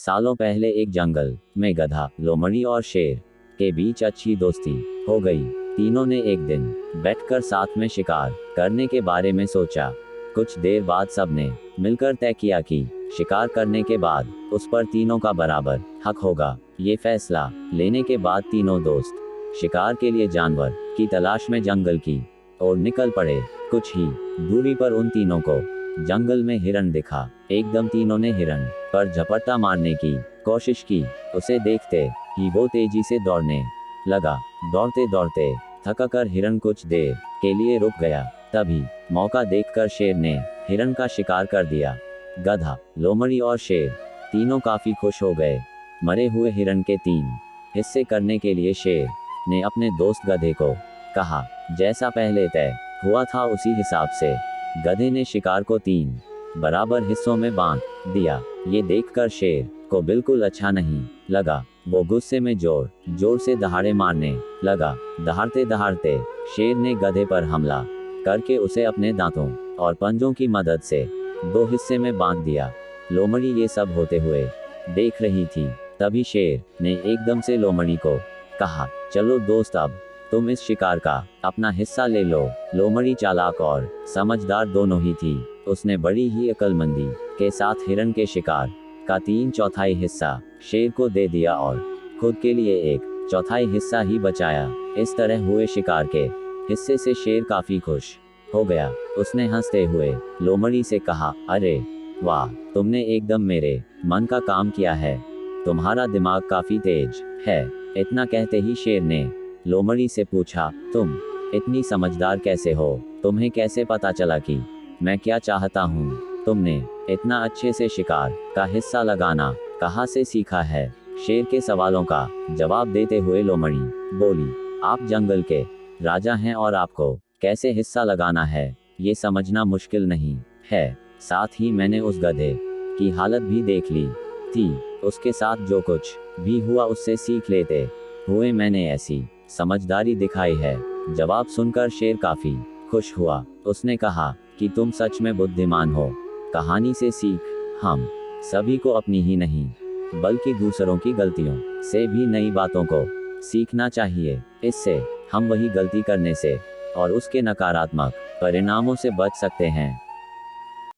सालों पहले एक जंगल में गधा, लोमड़ी और शेर के बीच अच्छी दोस्ती हो गई। तीनों ने एक दिन बैठकर साथ में शिकार करने के बारे में सोचा। कुछ देर बाद सबने मिलकर तय किया कि शिकार करने के बाद उस पर तीनों का बराबर हक होगा। ये फैसला लेने के बाद तीनों दोस्त शिकार के लिए जानवर की तलाश में जंगल की ओर निकल पड़े। कुछ ही दूरी पर उन तीनों को जंगल में हिरण दिखा। एकदम तीनों ने हिरण पर झपट्टा मारने की कोशिश की। उसे देखते ही वो तेजी से दौड़ने लगा। दौड़ते दौड़ते थककर हिरण कुछ देर के लिए रुक गया। तभी मौका देखकर शेर ने हिरण का शिकार कर दिया। गधा, लोमड़ी और शेर तीनों काफी खुश हो गए। मरे हुए हिरण के 3 हिस्से करने के लिए शेर ने अपने दोस्त गधे को कहा। जैसा पहले तय हुआ था उसी हिसाब से गधे ने शिकार को 3 बराबर हिस्सों में बांट दिया। ये देखकर शेर को बिल्कुल अच्छा नहीं लगा। वो गुस्से में जोर जोर से दहाड़े मारने लगा। दहाड़ते दहाड़ते शेर ने गधे पर हमला करके उसे अपने दांतों और पंजों की मदद से 2 हिस्से में बांट दिया। लोमड़ी ये सब होते हुए देख रही थी। तभी शेर ने एकदम से लोमड़ी को कहा, चलो दोस्त, अब तुम इस शिकार का अपना हिस्सा ले लो। लोमड़ी चालाक और समझदार दोनों ही थी। उसने बड़ी ही अक्लमंदी के साथ हिरण के शिकार का 3/4 हिस्सा शेर को दे दिया और खुद के लिए 1/4 हिस्सा ही बचाया। इस तरह हुए शिकार के हिस्से से शेर काफी खुश हो गया। उसने हंसते हुए लोमड़ी से कहा, अरे वाह, तुमने एकदम मेरे मन का काम किया है। तुम्हारा दिमाग काफी तेज है। इतना कहते ही शेर ने लोमड़ी से पूछा, तुम इतनी समझदार कैसे हो? तुम्हें कैसे पता चला कि मैं क्या चाहता हूँ? तुमने इतना अच्छे से शिकार का हिस्सा लगाना कहाँ से सीखा है? शेर के सवालों का जवाब देते हुए लोमड़ी बोली, आप जंगल के राजा हैं और आपको कैसे हिस्सा लगाना है ये समझना मुश्किल नहीं है। साथ ही मैंने उस गधे की हालत भी देख ली थी। उसके साथ जो कुछ भी हुआ उससे सीख लेते हुए मैंने ऐसी समझदारी दिखाई है। जवाब सुनकर शेर काफी खुश हुआ। उसने कहा कि तुम सच में बुद्धिमान हो। कहानी से सीख हम सभी को अपनी ही नहीं बल्कि दूसरों की गलतियों से भी नई बातों को सीखना चाहिए। इससे हम वही गलती करने से और उसके नकारात्मक परिणामों से बच सकते हैं।